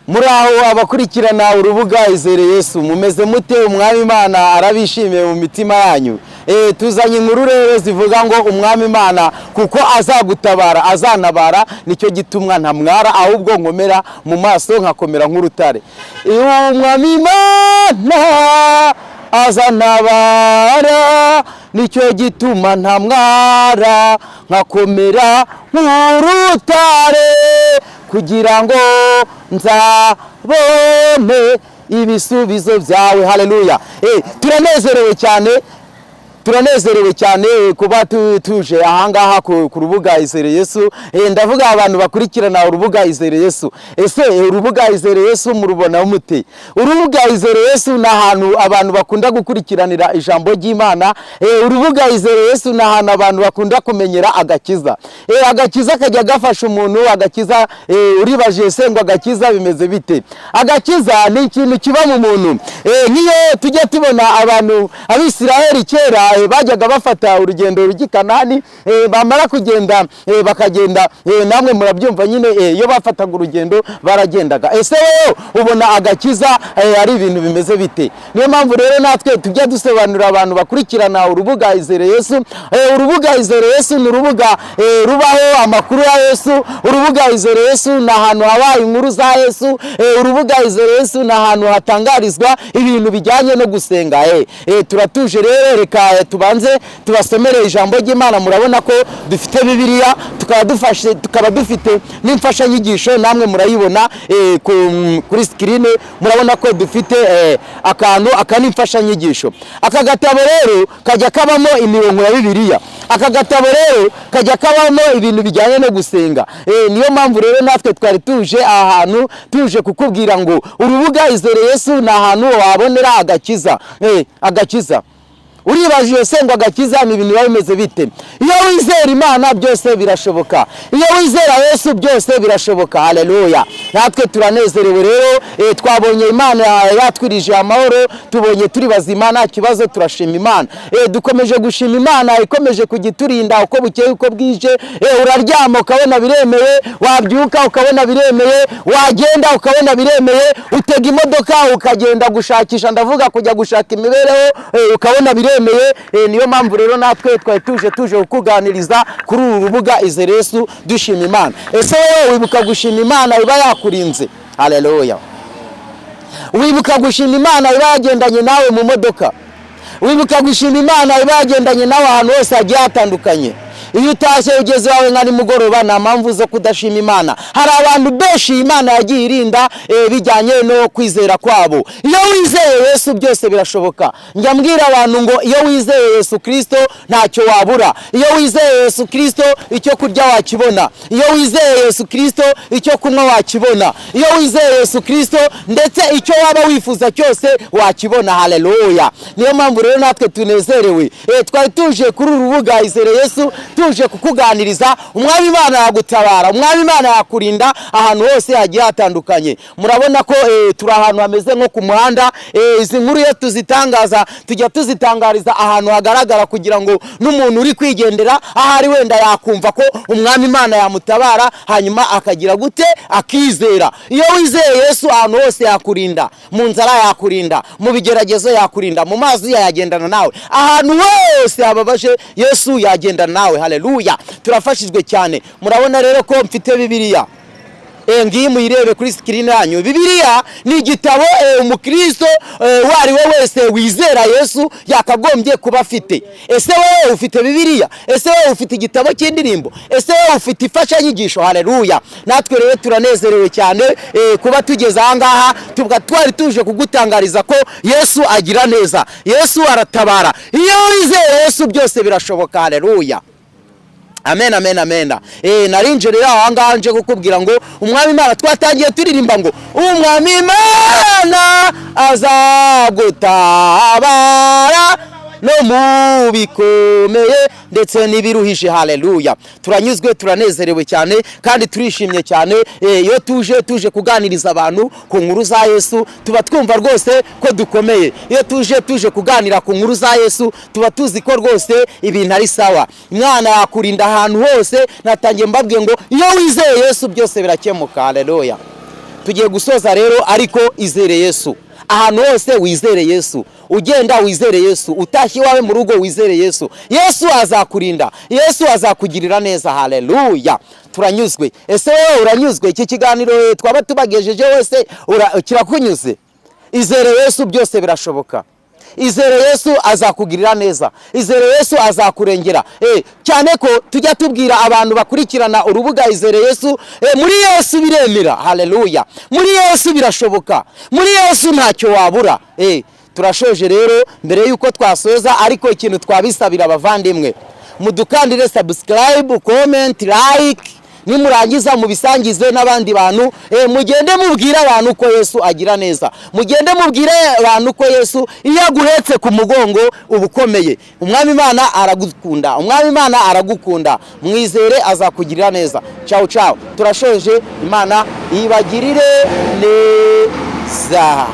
Muraho abakurikirana urubuga Izere Yesu, mumeze mute? Umwami Imana arabishimiye mu mitima yanyu. Tuzanye inkuru rero zivuga ngo umwami Imana kuko azagutabara azanabara, nicyo gitumwa ntamwara ahubwo nkomera mu maso nkakomera nk'urutare. Umwami Imana azanabara, nicyo gituma ntamwara nkakomera nk'urutare, kugira ngo nzabone ibisubizo byawe. Haleluya. Turanezerewe cyane kuba tuje ahangaha ku rubuga Izere Yesu. Ndavuga abantu bakurikirana urubuga Izere Yesu. Ese urubuga Izere Yesu murubona mute? Urubuga Izere Yesu na ahantu abantu bakunda gukurikiranira ijambo ry'Imana. Urubuga Izere Yesu na ahantu abantu bakunda kumenyera agakiza. Agakiza kajya gafasha umuntu, agakiza uribaje se ngo agakiza bimeze bite? Agakiza ni ikintu kiba mu muntu. Niyo tujya tubona abantu abisiraheli kera bajyaga bafata urugendo rujya Kanani, bamara kugenda bakagenda, namwe murabyumva nyine, iyo bafataga urugendo baragendaga. Ese wowe ubona agakiza ari ibintu bimeze bite? Niyo mpamvu rero natwe tujya dusobanurira abantu bakurikirana urubuga Izere Yesu. Urubuga Izere Yesu ni urubuga rubaho amakuru ya Yesu. Urubuga Izere Yesu ni ahantu haba inkuru za Yesu. Urubuga Izere Yesu ni ahantu hatangarizwa ibintu bijyanye no gusenga. Turatuje rero, reka tubanze tubasomere ijambo ry'Imana. Murabona ko dufite Bibiliya, tukaba dufite n'imfasha nyigisho, namwe murayibona kuri screen. Murabona ko dufite n'imfasha nyigisho. Aka gatabo rero kajya kabamo imirongo ya Bibiliya. Aka gatabo rero kajya kabamo ibintu bijyanye no gusenga. Niyo mpamvu rero natwe twari tuje ahantu tuje kukubwira ngo urubuga Izere Yesu ni ahantu wabonera agakiza. Agakiza uribaje se ngo agakiza ni ibintu biba bimeze bite? Iyo wizera Imana byose birashoboka. Iyo wizera Yesu byose birashoboka. Haleluya. Natwe turanezerewe rero, twabonye Imana yatwirije amahoro, tubonye turi bazima nta kibazo, turashima Imana. Dukomeje gushima Imana ikomeje kugiturinda uko bukeye uko bwije. Uraryama ukabona biremeye, wabyuka ukabona biremeye, wagenda ukabona biremeye, utega imodoka ukagenda gushakisha, ndavuga kujya gushaka imibereho, ukabona biremeye. Niyo mpamvu rero natwe twari tuje kukuganiriza kuri uru rubuga Izere Yesu dushima Imana. Ese wowe wibuka gushima Imana iba yakurinze? Haleluya. Wibuka gushima Imana iba yagendanye nawe mu modoka? Wibuka gushima Imana iba yagendanye nawe ahantu hose hagiye hatandukanye? Iyo utashye ugeze wawe nka nimugoroba, nta mpamvu zo kudashima Imana. Hari abantu benshi Imana yagiye irinda bijyanye no kwizera kwabo. Iyo wizeye Yesu byose birashoboka. Njya mbwira abantu ngo iyo wizeye Yesu Kristo ntacyo wabura. Iyo wizeye Yesu Kristo icyo kurya wakibona. Iyo wizeye Yesu Kristo icyo kunywa wakibona. Iyo wizeye Yesu Kristo ndetse icyo waba wifuza cyose wakibona. Haleluya. Niyo mpamvu rero natwe tunezerewe. Twari tuje kuri urubuga Izere Yesu tuje kukuganiriza. Umwami Imana yagutabara, umwami Imana yakurinda ahantu hose hagiye hatandukanye. Murabona ko turi ahantu hameze nko ku muhanda. Izi nkuru iyo tuzitangaza tujya tuzitangariza ahantu hagaragara, kugira ngo n'umuntu uri kwigendera ahari wenda yakumva ko umwami Imana yamutabara, hanyuma akagira gute, akizera. Iyo wizeye Yesu ahantu hose yakurinda, mu nzara yakurinda, mu bigeragezo yakurinda, mu mazi yagendana nawe, ahantu hose hababaje Yesu yagendana nawe. Haleluya. Turafashijwe cyane. Murabona rero ko mfite Bibiliya. Ngiye muyirebe kuri screen yanyu. Bibiliya ni igitabo umukristo wari we wese wizera Yesu yakagombye kuba afite. Ese wowe ufite Bibiliya? Ese wowe ufite igitabo cy'indirimbo? Ese wowe ufite ifasha nyigisho? Haleluya. Natwe rero turanezerewe cyane kuba tugeze ahangaha, twari tuje kugutangariza ko Yesu agira neza, Yesu aratabara. Iyo wizeye Yesu byose birashoboka. Haleluya. Amen, amen, amen. Narinje rero ahangaha nje kukubwira ngo umwami Imana, twatangiye turirimba ngo umwami Imana azagutabara no mu bikomeye ndetse n'ibiruhije. Haleluya. Turanyuzwe, turanezerewe cyane kandi turishimye cyane. Iyo tuje kuganiriza abantu ku nkuru za Yesu, tuba twumva rwose ko dukomeye. Iyo tuje kuganira ku nkuru za Yesu, tuba tuzi ko rwose ibintu ari sawa. Imana yakurinda ahantu hose. Natangiye mbabwiye ngo iyo wizeye Yesu byose birakemuka. Haleluya. tugiye gusoza rero, ariko izere Yesu ahantu hose, wizere Yesu, ugenda wizere Yesu, utashye iwawe mu rugo wizere Yesu. Yesu azakurinda, Yesu azakugirira neza. Haleluya, turanyuzwe. Ese wowe uranyuzwe? Iki kiganiro twaba tubagejeje wese kirakunyuze? Izere Yesu, byose birashoboka. Izere Yesu azakugirira neza, izere Yesu azakurengera. Cyane ko tujya tubwira abantu bakurikirana urubuga Izere Yesu, muri Yesu biremera. Haleluya, muri Yesu birashoboka, muri Yesu ntacyo wabura. Turashoje rero, mbere yuko twasoza, ariko ikintu twabisabira abavandimwe, mudukandire subscribe, comment, like, nimurangiza mubisangize n'abandi bantu. Mugende mubwira abantu ko Yesu agira neza, mugende mubwire abantu ko Yesu iyo aguhetse ku mugongo ubukomeye. Umwami Imana aragukunda, Umwami Imana aragukunda, mwizere azakugirira neza. Ciao ciao, turashoje. Imana ibagirire neza.